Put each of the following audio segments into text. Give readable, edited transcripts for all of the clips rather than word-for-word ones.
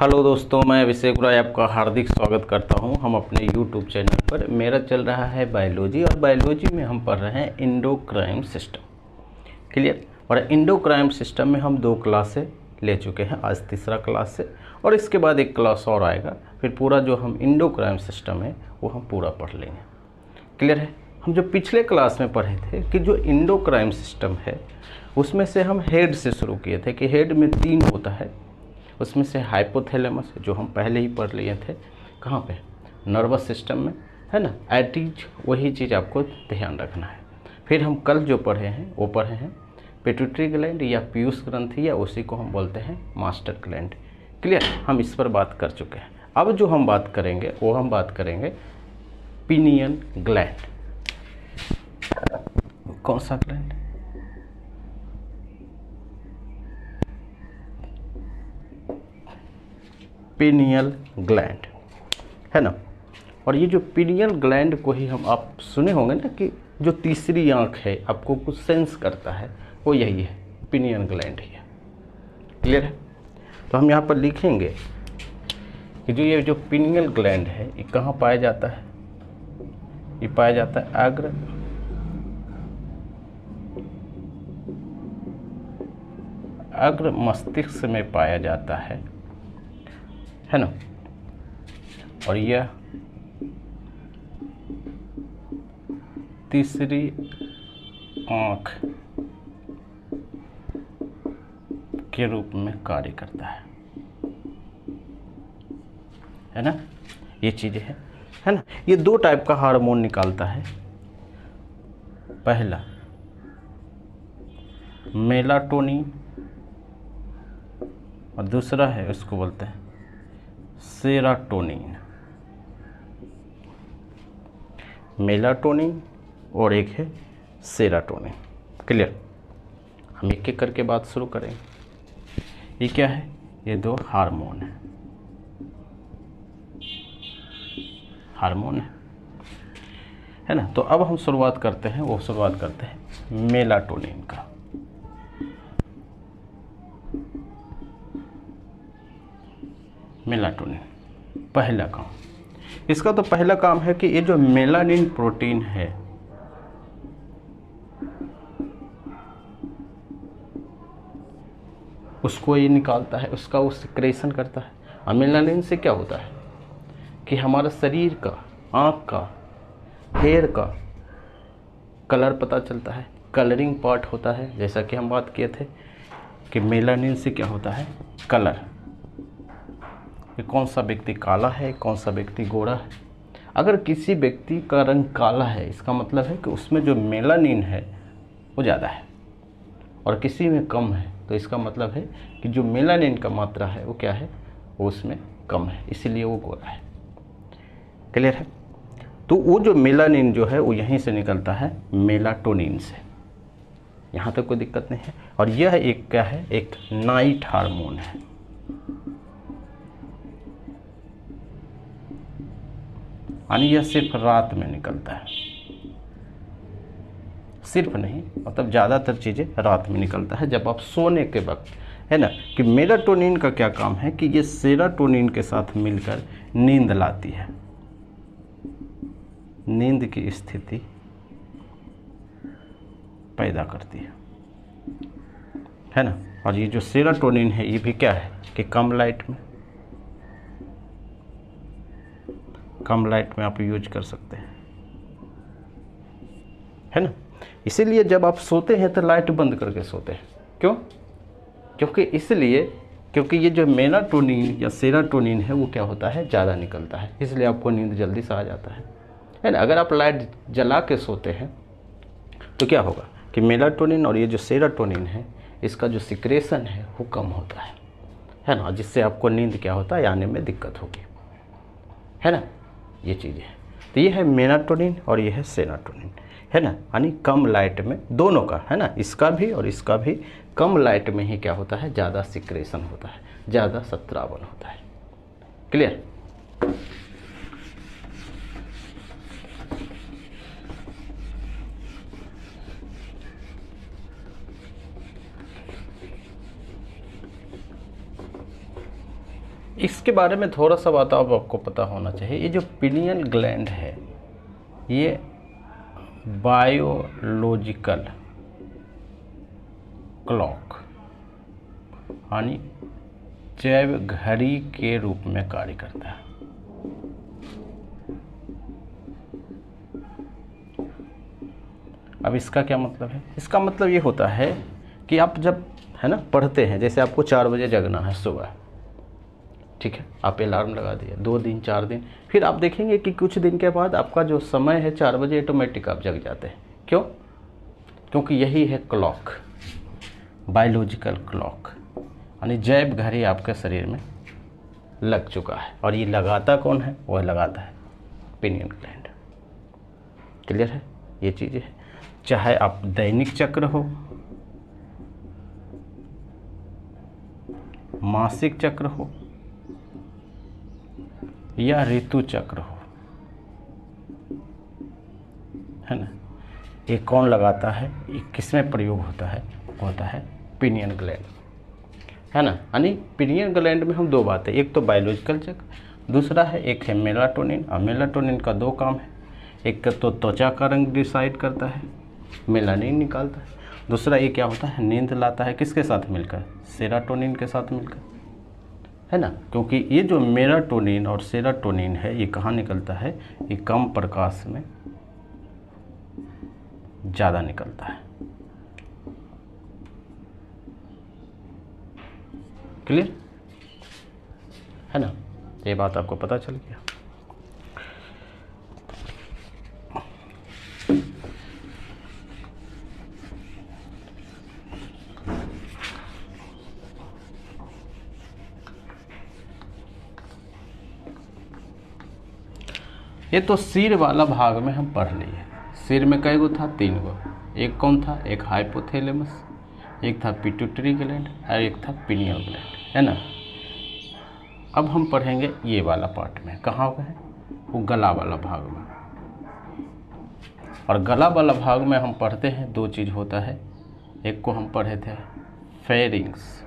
Hello दोस्तों, मैं अभिषेक राय आपका हार्दिक स्वागत करता हूं। हम अपने YouTube चैनल पर मेरा चल रहा है बायोलॉजी और बायोलॉजी में हम पढ़ रहे हैं एंडोक्राइन सिस्टम। क्लियर। और एंडोक्राइन सिस्टम में हम 2 क्लासें ले चुके हैं, आज तीसरा क्लास है और इसके बाद एक क्लास और आएगा। फिर पूरा जो हम एंडोक्राइन सिस्टम है वो हम पूरा पढ़ लेंगे। क्लियर है। हम जो पिछले क्लास में पढ़े थे कि जो एंडोक्राइन सिस्टम है उसमें से हम हेड से शुरू किए थे कि हेड में 3 होता है। उसमें से हाइपोथैलेमस जो हम पहले ही पढ़ लिए थे, कहाँ पे, नर्वस सिस्टम में, है ना। एटीज वही चीज़ आपको ध्यान रखना है। फिर हम कल जो पढ़े हैं वो पढ़े हैं पिट्यूटरी ग्लैंड या पीयूष ग्रंथि, या उसी को हम बोलते हैं मास्टर ग्लैंड। क्लियर। हम इस पर बात कर चुके हैं। अब जो हम बात करेंगे वो हम बात करेंगे पिनियन ग्लैंड। कौन सा ग्लैंड? पिनियल ग्लैंड, है ना। और ये जो पिनियल ग्लैंड को ही हम, आप सुने होंगे ना कि जो तीसरी आंख है आपको कुछ सेंस करता है, वो यही है, पिनियल ग्लैंड ही है। क्लियर है। तो हम यहाँ पर लिखेंगे कि जो ये जो पिनियल ग्लैंड है ये कहाँ पाया जाता है? ये पाया जाता है अग्र मस्तिष्क में पाया जाता है ना। और यह तीसरी आंख के रूप में कार्य करता है ना। ये चीजें है ना। ये 2 टाइप का हार्मोन निकालता है। पहला मेलाटोनिन और दूसरा है, उसको बोलते हैं सेराटोनिन। मेलाटोनिन और एक है सेराटोनिन। क्लियर। हम एक एक करके बात शुरू करेंगे। ये क्या है? ये 2 हार्मोन है ना। तो अब हम शुरुआत करते हैं मेलाटोनिन का। मेलाटोनिन पहला काम, इसका तो पहला काम है कि ये जो मेलानिन प्रोटीन है उसको ये निकालता है, उसका वो सिक्रेशन करता है। और मेलानिन से क्या होता है कि हमारा शरीर का, आँख का, हेयर का कलर पता चलता है, कलरिंग पार्ट होता है। जैसा कि हम बात किए थे कि मेलानिन से क्या होता है, कलर, कि कौन सा व्यक्ति काला है, कौन सा व्यक्ति गोरा है। अगर किसी व्यक्ति का रंग काला है इसका मतलब है कि उसमें जो मेलानिन है वो ज़्यादा है, और किसी में कम है तो इसका मतलब है कि जो मेलानिन का मात्रा है वो क्या है, वो उसमें कम है, इसीलिए वो गोरा है। क्लियर है। तो वो जो मेलानिन जो है वो यहीं से निकलता है, मेलाटोनिन से। यहाँ तक कोई दिक्कत नहीं है। और यह एक क्या है, एक नाइट हार्मोन है। यानी यह सिर्फ रात में निकलता है, सिर्फ नहीं, मतलब ज़्यादातर चीज़ें रात में निकलता है जब आप सोने के वक्त, है ना। कि मेलाटोनिन का क्या काम है कि ये सेराटोनिन के साथ मिलकर नींद लाती है, नींद की स्थिति पैदा करती है ना। और ये जो सेराटोनिन है ये भी क्या है कि कम लाइट में आप यूज कर सकते हैं, है ना। इसीलिए जब आप सोते हैं तो लाइट बंद करके सोते हैं। क्यों? क्योंकि ये जो मेलाटोनिन या सेराटोनिन है वो क्या होता है, ज़्यादा निकलता है, इसलिए आपको नींद जल्दी से आ जाता है ना। अगर आप लाइट जला के सोते हैं तो क्या होगा कि मेलाटोनिन और ये जो सेराटोनिन है इसका जो सिक्रेशन है वो कम होता है ना, जिससे आपको नींद क्या होता है, आने में दिक्कत होगी, है ना। ये चीज़ें हैं। तो ये है मेलाटोनिन और ये है सेराटोनिन, है ना। यानी कम लाइट में दोनों का, है ना, इसका भी और इसका भी कम लाइट में ही क्या होता है, ज़्यादा सिक्रेशन होता है, ज़्यादा सत्रावन होता है। क्लियर। इसके बारे में थोड़ा सा बात अब आपको पता होना चाहिए। ये जो पिनियल ग्लैंड है ये बायोलॉजिकल क्लॉक यानी जैव घड़ी के रूप में कार्य करता है। अब इसका क्या मतलब है? इसका मतलब ये होता है कि आप जब है ना पढ़ते हैं, जैसे आपको 4 बजे जगना है सुबह, ठीक है, आप अलार्म लगा दिए 2 दिन 4 दिन, फिर आप देखेंगे कि कुछ दिन के बाद आपका जो समय है 4 बजे ऑटोमेटिक आप जग जाते हैं। क्यों? क्योंकि यही है क्लॉक, बायोलॉजिकल क्लॉक, यानी जैव घड़ी आपके शरीर में लग चुका है। और ये लगाता कौन है? वह लगाता है पिनियल ग्लैंड। क्लियर है? ये चीज़ें है, चाहे आप दैनिक चक्र हो, मासिक चक्र हो या ऋतु चक्र हो, है ना, ये कौन लगाता है? ये किसमें प्रयोग होता है? होता है पिनियल ग्लैंड, है ना। यानी पिनियल ग्लैंड में हम 2 बातें, एक तो बायोलॉजिकल चक्र, दूसरा है एक है मेलाटोनिन। और मेलाटोनिन का 2 काम है, एक तो त्वचा का रंग डिसाइड करता है, मेलानिन निकालता है, दूसरा ये क्या होता है? नींद लाता है। किसके साथ मिलकर? सेरोटोनिन के साथ मिलकर, है ना। क्योंकि ये जो मेलाटोनिन और सेरोटोनिन है ये कहाँ निकलता है? ये कम प्रकाश में ज़्यादा निकलता है। क्लियर है ना? ये बात आपको पता चल गया। ये तो सिर वाला भाग में हम पढ़ लिए। सिर में कई गो था? 3 गो। एक कौन था? एक हाइपोथैलेमस, एक था पिट्यूटरी ग्लैंड और एक था पिनियल ग्लैंड, है ना। अब हम पढ़ेंगे ये वाला पार्ट में। कहाँ है? वो गला वाला भाग में। और गला वाला भाग में हम पढ़ते हैं 2 चीज़ होता है। एक को हम पढ़े थे फेरिंग्स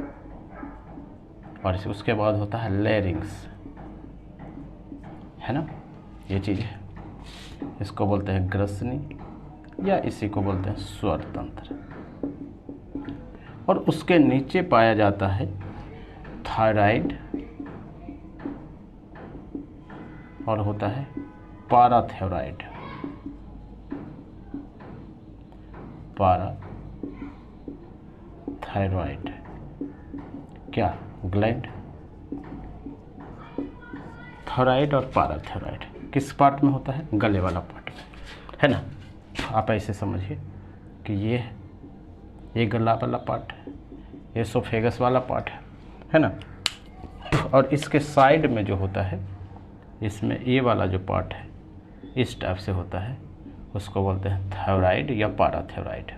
और उसके बाद होता है लैरिंग्स, है ना। ये चीज़ है, इसको बोलते हैं ग्रसनी या इसी को बोलते हैं स्वर तंत्र। और उसके नीचे पाया जाता है थायराइड और होता है पाराथायराइड। पाराथायराइड क्या ग्लैंड? थायराइड और पाराथायराइड किस पार्ट में होता है? गले वाला पार्ट में, है ना। आप ऐसे समझिए कि ये गला वाला पार्ट है, ये एसोफेगस वाला पार्ट है ना। और इसके साइड में जो होता है, इसमें ये वाला जो पार्ट है इस टाइप से होता है, उसको बोलते हैं थायराइड या पाराथायराइड,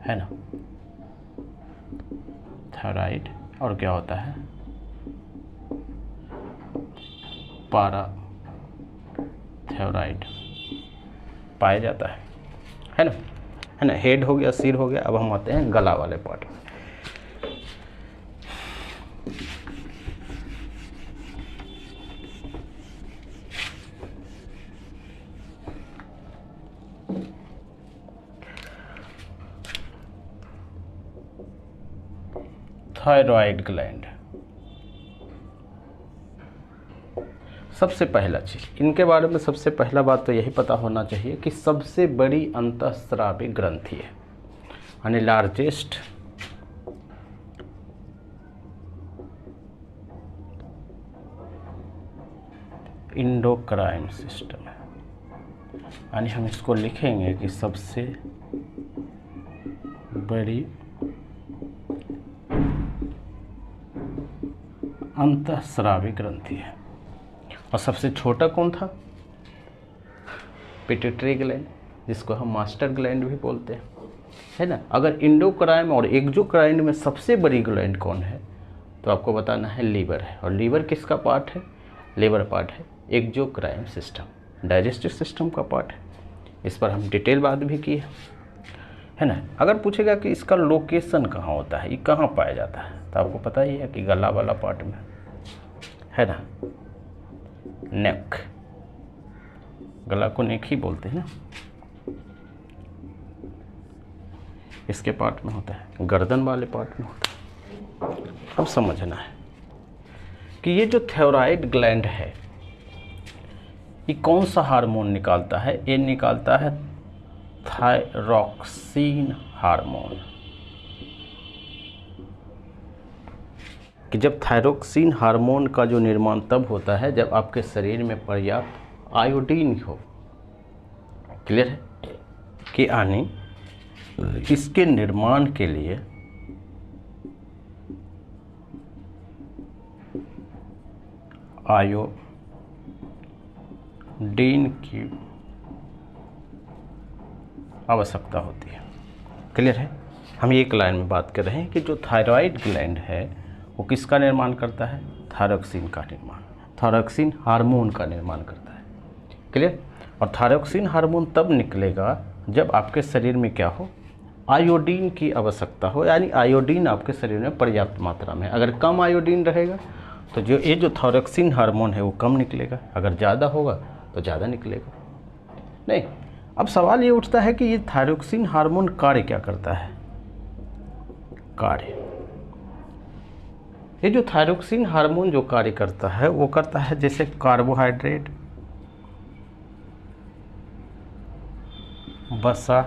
है ना। थायराइड और क्या होता है? पाराथायराइड पाया जाता है ना, है ना। हेड हो गया, सिर हो गया। अब हम आते हैं गला वाले पार्ट में। Thyroid gland. सबसे पहला चीज़ इनके बारे में, सबसे पहला बात तो यही पता होना चाहिए कि सबसे बड़ी अंतःस्रावी ग्रंथि है, यानी लार्जेस्ट इंडोक्राइन सिस्टम है। यानी हम इसको लिखेंगे कि सबसे बड़ी अंतःस्रावी ग्रंथि है। और सबसे छोटा कौन था? पिट्यूटरी ग्लैंड, जिसको हम मास्टर ग्लैंड भी बोलते हैं, है ना। अगर इंडोक्राइन और एक्सोक्राइन में सबसे बड़ी ग्लैंड कौन है तो आपको बताना है लीवर है। और लीवर किसका पार्ट है? लीवर पार्ट है एक्सोक्राइन सिस्टम, डाइजेस्टिव सिस्टम का पार्ट है। इस पर हम डिटेल बात भी की है ना। अगर पूछेगा कि इसका लोकेशन कहाँ होता है, ये कहाँ पाया जाता है, तो आपको पता ही है कि गला वाला पार्ट में, है ना, नेक, गला को नेक ही बोलते हैं ना, इसके पार्ट में होता है, गर्दन वाले पार्ट में होता है। अब समझना है कि ये जो थायराइड ग्लैंड है ये कौन सा हार्मोन निकालता है? ये निकालता है थायरोक्सिन हार्मोन। कि जब थायरोक्सिन हार्मोन का जो निर्माण तब होता है जब आपके शरीर में पर्याप्त आयोडीन हो। क्लियर है? कि यानी इसके निर्माण के लिए आयोडीन की आवश्यकता होती है। क्लियर है? हम एक लाइन में बात कर रहे हैं कि जो थायराइड ग्लैंड है वो किसका निर्माण करता है? थायरोक्सिन का निर्माण, थायरोक्सिन हार्मोन का निर्माण करता है। क्लियर? और थायरोक्सिन हार्मोन तब निकलेगा जब आपके शरीर में क्या हो? आयोडीन की आवश्यकता हो, यानी आयोडीन आपके शरीर में पर्याप्त मात्रा में। अगर कम आयोडीन रहेगा तो जो थायरोक्सिन हार्मोन है वो कम निकलेगा, अगर ज़्यादा होगा तो ज़्यादा निकलेगा। नहीं, अब सवाल ये उठता है कि ये थायरोक्सिन हार्मोन कार्य क्या करता है? कार्य, ये जो थायरोक्सिन हार्मोन जो कार्य करता है वो करता है जैसे कार्बोहाइड्रेट, वसा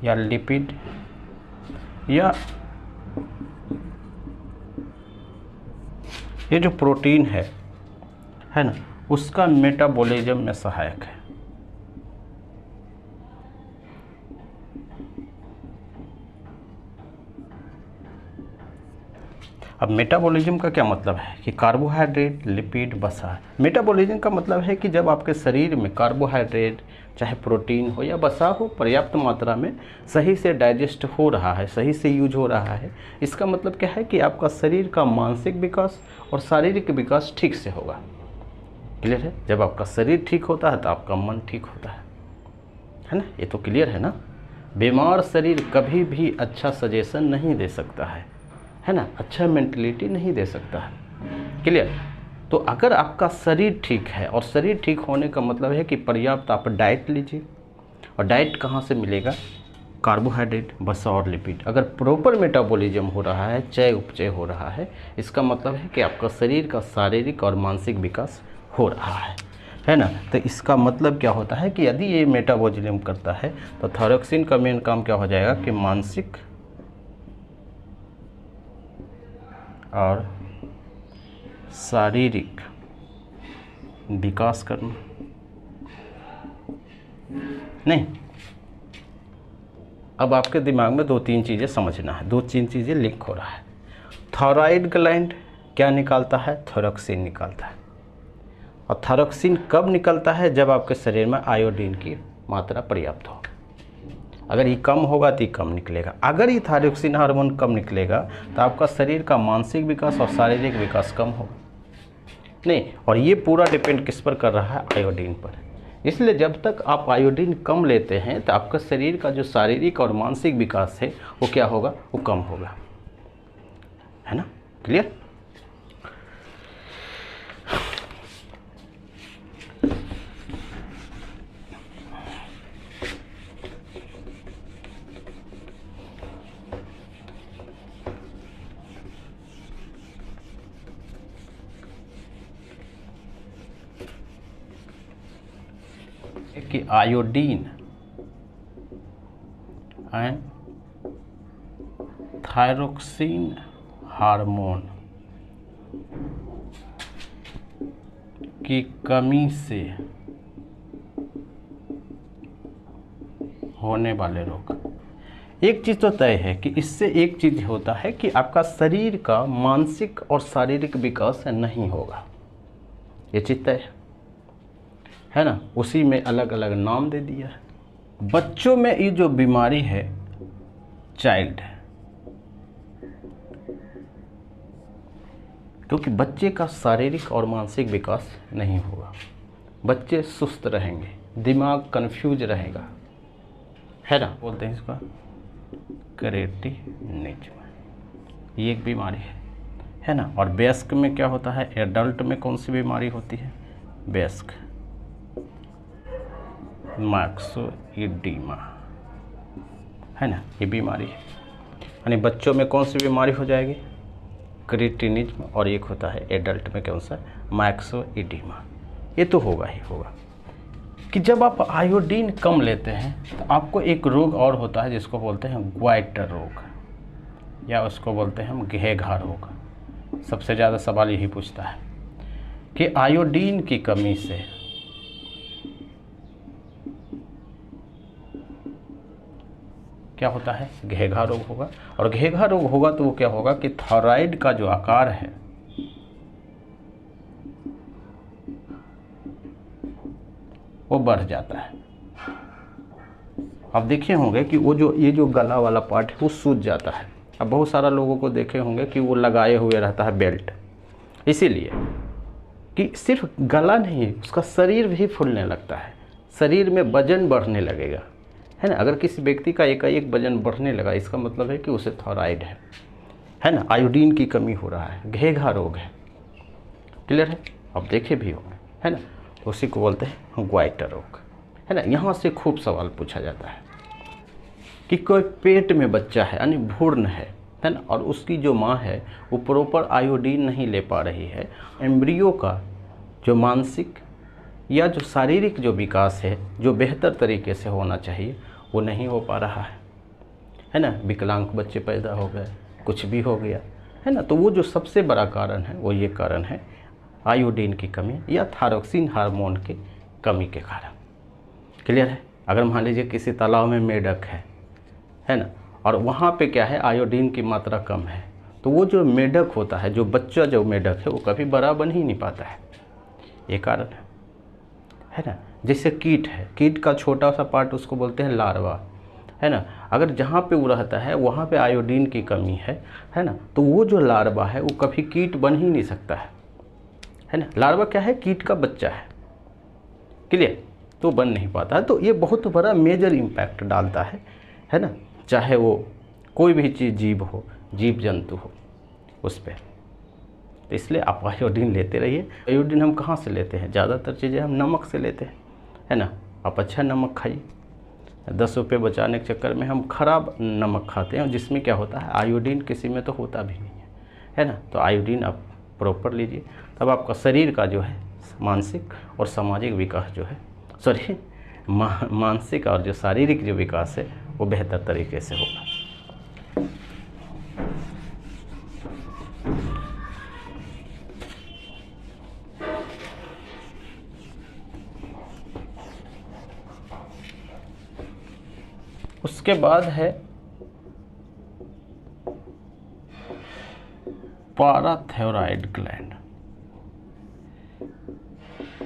या लिपिड या ये जो प्रोटीन है ना, उसका मेटाबॉलिज्म में सहायक है। अब मेटाबॉलिज्म का क्या मतलब है कि कार्बोहाइड्रेट, लिपिड, वसा। मेटाबॉलिज्म का मतलब है कि जब आपके शरीर में कार्बोहाइड्रेट चाहे प्रोटीन हो या वसा हो पर्याप्त मात्रा में सही से डाइजेस्ट हो रहा है, सही से यूज हो रहा है, इसका मतलब क्या है कि आपका शरीर का मानसिक विकास और शारीरिक विकास ठीक से होगा। क्लियर है? जब आपका शरीर ठीक होता है तो आपका मन ठीक होता है ना? ये तो क्लियर है ना? बीमार शरीर कभी भी अच्छा सजेशन नहीं दे सकता है ना? अच्छा मेंटलिटी नहीं दे सकता है। क्लियर? तो अगर आपका शरीर ठीक है, और शरीर ठीक होने का मतलब है कि पर्याप्त आप डाइट लीजिए, और डाइट कहाँ से मिलेगा? कार्बोहाइड्रेट, वसा और लिपिड। अगर प्रॉपर मेटाबॉलिज्म हो रहा है, चय उपचय हो रहा है, इसका मतलब है कि आपका शरीर का शारीरिक और मानसिक विकास हो रहा है ना? तो इसका मतलब क्या होता है कि यदि ये मेटाबॉलिज्म करता है तो थायरोक्सिन का मेन काम क्या हो जाएगा कि मानसिक और शारीरिक विकास करना। नहीं, अब आपके दिमाग में 2-3 चीज़ें समझना है, 2-3 चीज़ें लिंक हो रहा है। थायराइड ग्लैंड क्या निकालता है? थायरोक्सिन निकालता है। और थायरोक्सिन कब निकलता है? जब आपके शरीर में आयोडीन की मात्रा पर्याप्त हो। अगर ये कम होगा तो ये कम निकलेगा। अगर ये थायरोक्सिन हार्मोन कम निकलेगा तो आपका शरीर का मानसिक विकास और शारीरिक विकास कम होगा। नहीं, और ये पूरा डिपेंड किस पर कर रहा है? आयोडीन पर। इसलिए जब तक आप आयोडीन कम लेते हैं तो आपका शरीर का जो शारीरिक और मानसिक विकास है वो क्या होगा? वो कम होगा, है ना? क्लियर? कि आयोडीन एंड थायरोक्सिन हार्मोन की कमी से होने वाले रोग। एक चीज़ तो तय है कि इससे एक चीज़ होता है कि आपका शरीर का मानसिक और शारीरिक विकास नहीं होगा, ये चीज़ तय है ना? उसी में अलग अलग नाम दे दिया है। बच्चों में ये जो बीमारी है चाइल्ड है, क्योंकि बच्चे का शारीरिक और मानसिक विकास नहीं होगा, बच्चे सुस्त रहेंगे, दिमाग कंफ्यूज रहेगा, है ना? बोलते हैं इसका क्रिएटिनिज्म। ये एक बीमारी है। है ना। और वयस्क में क्या होता है, एडल्ट में कौन सी बीमारी होती है, वयस्क, मैक्सोइडीमा, है ना, ये बीमारी है। यानी बच्चों में कौन सी बीमारी हो जाएगी, क्रिटिनिज्म, और एक होता है एडल्ट में कौन सा, मैक्सोइडीमा। ये तो होगा ही होगा कि जब आप आयोडीन कम लेते हैं तो आपको एक रोग और होता है जिसको बोलते हैं ग्वाइटर रोग, या उसको बोलते हैं हम घेघा रोग। सबसे ज़्यादा सवाल यही पूछता है कि आयोडीन की कमी से क्या होता है, घेघा रोग होगा। और घेघा रोग होगा तो वो क्या होगा कि थायराइड का जो आकार है वो बढ़ जाता है। आप देखे होंगे कि वो जो ये जो गला वाला पार्ट है वो सूज जाता है। अब बहुत सारा लोगों को देखे होंगे कि वो लगाए हुए रहता है बेल्ट, इसीलिए कि सिर्फ गला नहीं, उसका शरीर भी फूलने लगता है, शरीर में वजन बढ़ने लगेगा, है ना। अगर किसी व्यक्ति का एकाएक वजन बढ़ने लगा, इसका मतलब है कि उसे थायराइड है ना, आयोडीन की कमी हो रहा है, घेघा रोग है। क्लियर है, आप देखे भी होंगे, है ना। तो उसी को बोलते हैं ग्वाइटर रोग, है ना। यहाँ से खूब सवाल पूछा जाता है कि कोई पेट में बच्चा है यानी भ्रूण है ना, और उसकी जो माँ है वो प्रॉपर आयोडीन नहीं ले पा रही है, एम्ब्रियो का जो मानसिक या जो शारीरिक जो विकास है जो बेहतर तरीके से होना चाहिए वो नहीं हो पा रहा है ना। विकलांग बच्चे पैदा हो गए, कुछ भी हो गया, है ना। तो वो जो सबसे बड़ा कारण है वो ये कारण है आयोडीन की कमी या थायरोक्सिन हार्मोन की कमी के कारण। क्लियर है। अगर मान लीजिए किसी तालाब में मेढक है ना, और वहाँ पे क्या है, आयोडीन की मात्रा कम है, तो वो जो मेढक होता है, जो बच्चा जो मेढक है, वो कभी बड़ा बन ही नहीं पाता है। ये कारण है ना। जैसे कीट है, कीट का छोटा सा पार्ट उसको बोलते हैं लार्वा, है ना। अगर जहाँ पे वो रहता है वहाँ पे आयोडीन की कमी है ना, तो वो जो लार्वा है वो कभी कीट बन ही नहीं सकता है ना। लार्वा क्या है, कीट का बच्चा है। क्लियर, तो बन नहीं पाता है। तो ये बहुत बड़ा मेजर इम्पैक्ट डालता है ना, चाहे वो कोई भी चीज़, जीव हो, जीव जंतु हो, उस पर। तो इसलिए आप आयोडीन लेते रहिए। आयोडीन हम कहाँ से लेते हैं, ज़्यादातर चीज़ें हम नमक से लेते हैं, है ना। आप अच्छा नमक खाइए। 10 रुपये बचाने के चक्कर में हम खराब नमक खाते हैं, जिसमें क्या होता है, आयोडीन किसी में तो होता भी नहीं है ना। तो आयोडीन आप प्रॉपर लीजिए, तब आपका शरीर का जो है मानसिक और सामाजिक विकास जो है, सॉरी मानसिक और जो शारीरिक जो विकास है वो बेहतर तरीके से होगा। उसके बाद है पाराथायरॉइड ग्लैंड,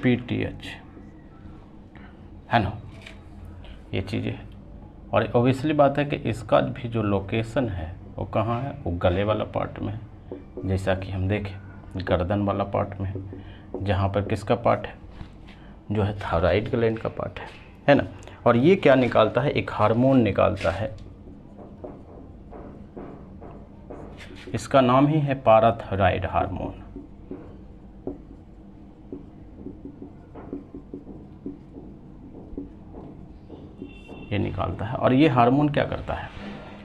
पीटीएच, है ना। ये चीज़ें, और ऑब्वियसली बात है कि इसका भी जो लोकेशन है वो कहाँ है, वो गले वाला पार्ट में है, जैसा कि हम देखें गर्दन वाला पार्ट में है, जहाँ पर किसका पार्ट है, जो है थायरॉइड ग्लैंड का पार्ट है ना। और ये क्या निकालता है, एक हार्मोन निकालता है, इसका नाम ही है पाराथायरॉइड हार्मोन। ये निकालता है, और ये हार्मोन क्या करता है,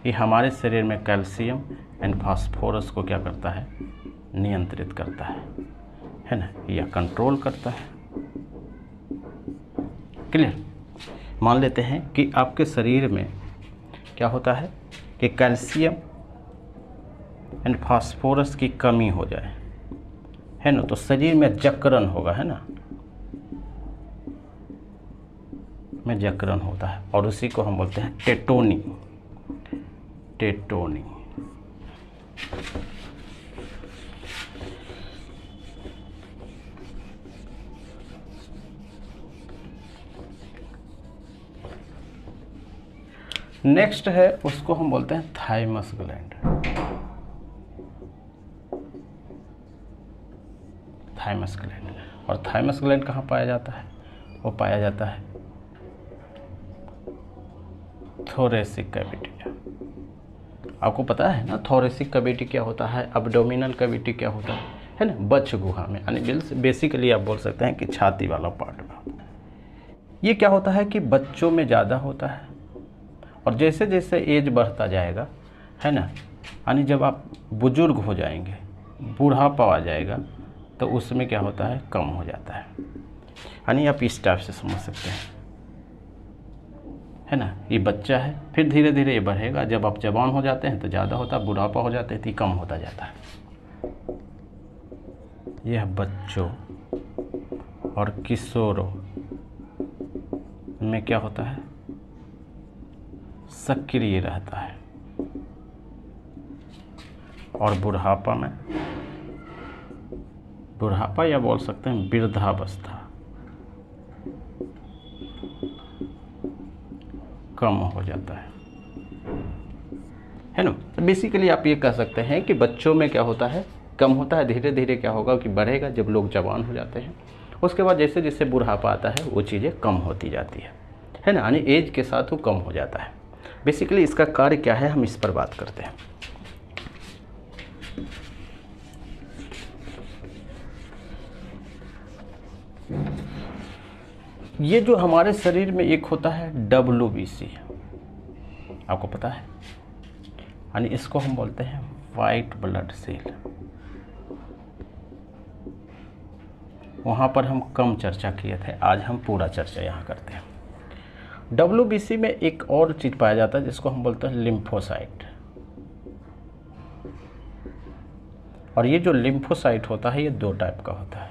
ये हमारे शरीर में कैल्शियम एंड फास्फोरस को क्या करता है, नियंत्रित करता है ना, या कंट्रोल करता है। क्लियर। मान लेते हैं कि आपके शरीर में क्या होता है कि कैल्शियम एंड फास्फोरस की कमी हो जाए, है ना, तो शरीर में जकड़न होगा, है ना, में जकड़न होता है, और उसी को हम बोलते हैं टेटोनी। टेटोनी नेक्स्ट है, उसको हम बोलते हैं थाइमस ग्लैंड। थाइमस ग्लैंड, और थाइमस ग्लैंड कहाँ पाया जाता है, वो पाया जाता है थोरेसिक कैविटी में, आपको पता है ना थोरेसिक कैविटी क्या होता है, अब्डोमिनल कैविटी क्या होता है ना, बच्च गुहा में, यानी बेसिकली आप बोल सकते हैं कि छाती वाला पार्ट में। ये क्या होता है कि बच्चों में ज़्यादा होता है, और जैसे जैसे एज बढ़ता जाएगा है ना, यानी जब आप बुजुर्ग हो जाएंगे, बूढ़ापा आ जाएगा, तो उसमें क्या होता है, कम हो जाता है। यानी आप इस टाइप से समझ सकते हैं, है ना। ये बच्चा है, फिर धीरे धीरे ये बढ़ेगा, जब आप जवान हो जाते हैं तो ज़्यादा होता है, बुढ़ापा हो जाते हैं तो कम होता जाता है। यह बच्चों और किशोरों में क्या होता है, सक्रिय रहता है, और बुढ़ापा में, बुढ़ापा या बोल सकते हैं वृद्धावस्था, कम हो जाता है ना। तो बेसिकली आप ये कह सकते हैं कि बच्चों में क्या होता है, कम होता है, धीरे धीरे क्या होगा कि बढ़ेगा जब लोग जवान हो जाते हैं, उसके बाद जैसे जैसे बुढ़ापा आता है वो चीज़ें कम होती जाती है ना, यानी एज के साथ वो कम हो जाता है। बेसिकली इसका कार्य क्या है, हम इस पर बात करते हैं। ये जो हमारे शरीर में एक होता है WBC, आपको पता है, यानी इसको हम बोलते हैं वाइट ब्लड सेल। वहाँ पर हम कम चर्चा किए थे, आज हम पूरा चर्चा यहाँ करते हैं। WBC में एक और चीज़ पाया जाता है जिसको हम बोलते हैं लिम्फोसाइट, और ये जो लिम्फोसाइट होता है ये दो टाइप का होता है।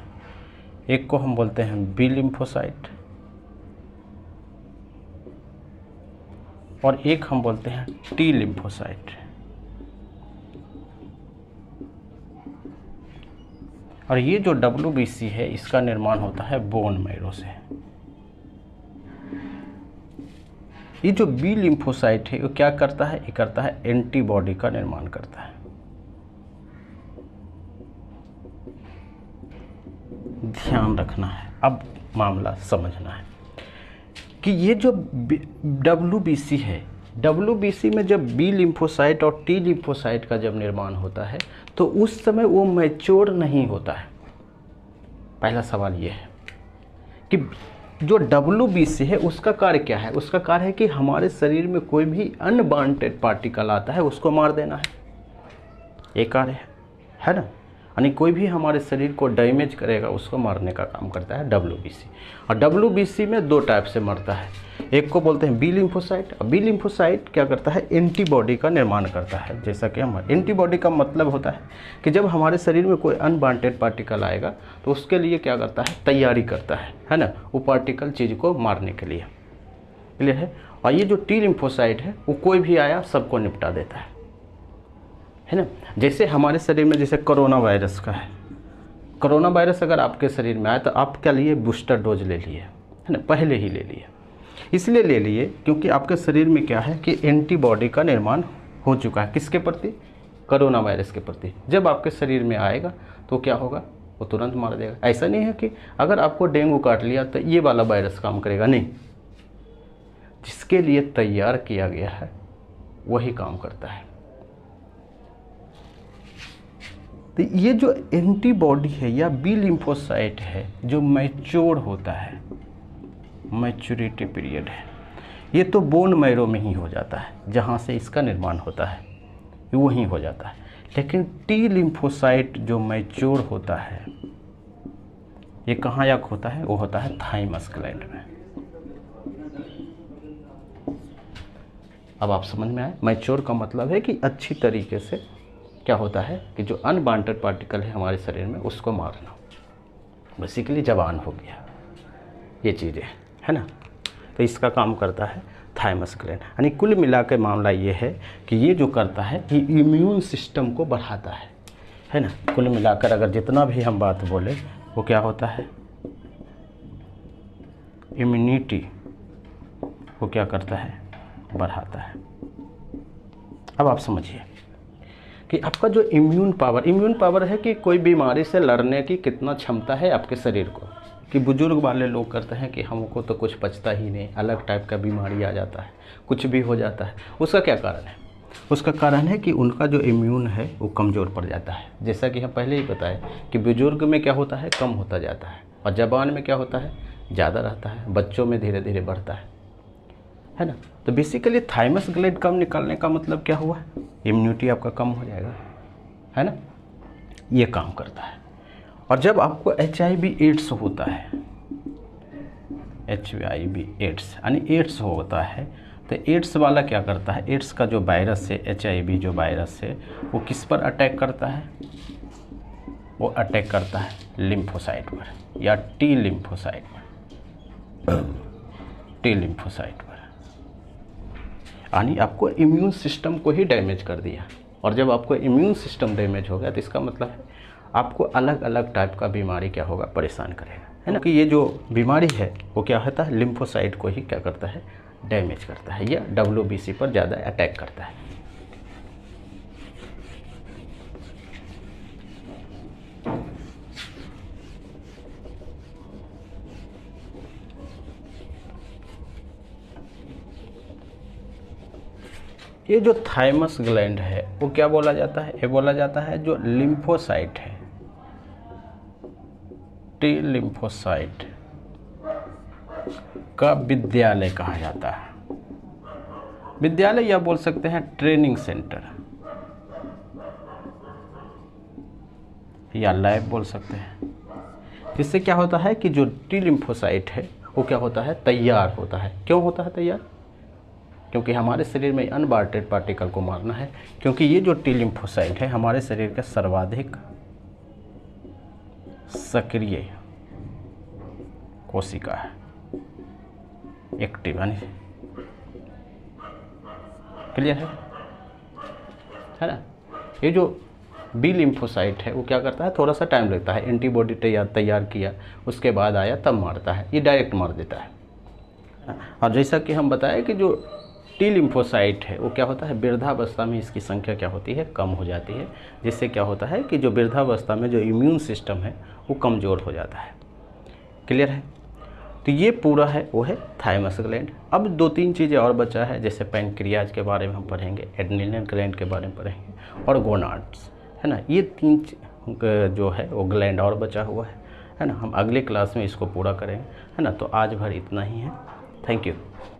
एक को हम बोलते हैं बी लिम्फोसाइट, और एक हम बोलते हैं टी लिम्फोसाइट। और ये जो WBC है इसका निर्माण होता है बोन मैरो से। ये जो बी लिम्फोसाइट है वो क्या करता है, ये करता है एंटीबॉडी का निर्माण करता है। ध्यान रखना है, अब मामला समझना है कि ये जो WBC है, WBC में जब बी लिम्फोसाइट और टी लिम्फोसाइट का जब निर्माण होता है तो उस समय वो मैच्योर नहीं होता है। पहला सवाल ये है कि जो WBC है उसका कार्य क्या है, उसका कार्य है कि हमारे शरीर में कोई भी अनवांटेड पार्टिकल आता है उसको मार देना है, ये कार्य है ना, यानी कोई भी हमारे शरीर को डैमेज करेगा उसको मारने का काम करता है WBC। और WBC में दो टाइप से मरता है, एक को बोलते हैं बी लिम्फोसाइट, और बी लिम्फोसाइट क्या करता है, एंटीबॉडी का निर्माण करता है। जैसा कि हम एंटीबॉडी का मतलब होता है कि जब हमारे शरीर में कोई अनवांटेड पार्टिकल आएगा तो उसके लिए क्या करता है, तैयारी करता है ना, वो पार्टिकल चीज़ को मारने के लिए। क्लियर है। और ये जो टी लिम्फोसाइट है वो कोई भी आया सबको निपटा देता है ना। जैसे हमारे शरीर में जैसे कोरोना वायरस का है, कोरोना वायरस अगर आपके शरीर में आया तो आप क्या लिए, बूस्टर डोज ले लिए, है ना, पहले ही ले लिए। इसलिए ले लिए क्योंकि आपके शरीर में क्या है कि एंटीबॉडी का निर्माण हो चुका है, किसके प्रति, कोरोना वायरस के प्रति। जब आपके शरीर में आएगा तो क्या होगा, वो तुरंत मार देगा। ऐसा नहीं है कि अगर आपको डेंगू काट लिया तो ये वाला वायरस काम करेगा, नहीं, जिसके लिए तैयार किया गया है वही काम करता है। तो ये जो एंटीबॉडी है या बी लिम्फोसाइट है जो मैच्योर होता है, मैच्योरिटी पीरियड है, ये तो बोन मैरो में ही हो जाता है, जहाँ से इसका निर्माण होता है वहीं हो जाता है। लेकिन टी लिम्फोसाइट जो मैच्योर होता है ये कहाँ या होता है, वो होता है थाइमस ग्लैंड में। अब आप समझ में आए, मैच्योर का मतलब है कि अच्छी तरीके से क्या होता है कि जो अनवांटेड पार्टिकल है हमारे शरीर में उसको मारना, बेसिकली जवान हो गया, ये चीज़ें है ना। तो इसका काम करता है थाइमस ग्लैंड। यानी कुल मिला के मामला ये है कि ये जो करता है ये इम्यून सिस्टम को बढ़ाता है ना। कुल मिलाकर अगर जितना भी हम बात बोले वो क्या होता है, इम्यूनिटी वो क्या करता है, बढ़ाता है। अब आप समझिए कि आपका जो इम्यून पावर है कि कोई बीमारी से लड़ने की कितना क्षमता है आपके शरीर को। कि बुजुर्ग वाले लोग करते हैं कि हमको तो कुछ पचता ही नहीं, अलग टाइप का बीमारी आ जाता है, कुछ भी हो जाता है, उसका क्या कारण है, उसका कारण है कि उनका जो इम्यून है वो कमज़ोर पड़ जाता है। जैसा कि हम पहले ही बताए कि बुजुर्ग में क्या होता है, कम होता जाता है, और जवान में क्या होता है, ज़्यादा रहता है, बच्चों में धीरे धीरे बढ़ता है ना। तो बेसिकली थाइमस ग्लैंड कम निकलने का मतलब क्या हुआ, इम्यूनिटी आपका कम हो जाएगा, है ना, ये काम करता है। और जब आपको HIV एड्स होता है, HIV एड्स यानी एड्स होता है, तो एड्स वाला क्या करता है, एड्स का जो वायरस है, HIV जो वायरस है, वो किस पर अटैक करता है, वो अटैक करता है लिम्फोसाइट पर या टी लिम्फोसाइट पर, टी लिम्फोसाइट पर, यानी आपको इम्यून सिस्टम को ही डैमेज कर दिया। और जब आपको इम्यून सिस्टम डैमेज हो गया तो इसका मतलब है आपको अलग अलग टाइप का बीमारी क्या होगा, परेशान करेगा, है ना। कि ये जो बीमारी है वो क्या होता है, लिम्फोसाइट को ही क्या करता है, डैमेज करता है, या WBC पर ज़्यादा अटैक करता है। ये जो थाइमस ग्लैंड है वो क्या बोला जाता है, ये बोला जाता है जो लिम्फोसाइट है, टी लिम्फोसाइट का विद्यालय कहा जाता है। विद्यालय या बोल सकते हैं ट्रेनिंग सेंटर या लैब बोल सकते हैं। जिससे क्या होता है कि जो टी लिम्फोसाइट है वो क्या होता है, तैयार होता है। क्यों होता है तैयार, क्योंकि हमारे शरीर में अनवांटेड पार्टिकल को मारना है। क्योंकि ये जो टी लिम्फोसाइट है हमारे शरीर का सर्वाधिक सक्रिय कोशिका है, एक्टिव, यानी क्लियर है ना। ये जो बी लिम्फोसाइट है वो क्या करता है, थोड़ा सा टाइम लगता है, एंटीबॉडी तैयार किया, उसके बाद आया तब मारता है, ये डायरेक्ट मार देता है। और जैसा कि हम बताएं कि जो टी लिम्फोसाइट है वो क्या होता है, वृद्धावस्था में इसकी संख्या क्या होती है, कम हो जाती है। जिससे क्या होता है कि जो वृद्धावस्था में जो इम्यून सिस्टम है वो कमज़ोर हो जाता है। क्लियर है। तो ये पूरा है वो है थाइमस ग्लैंड। अब 2-3 चीज़ें और बचा है, जैसे पैनक्रियाज के बारे में हम पढ़ेंगे, एड्रेनल ग्लैंड के बारे में पढ़ेंगे, और गोनाड्स, है ना। ये 3 जो है वो ग्लैंड और बचा हुआ है ना। हम अगले क्लास में इसको पूरा करेंगे, है ना। तो आज भर इतना ही है। Thank you.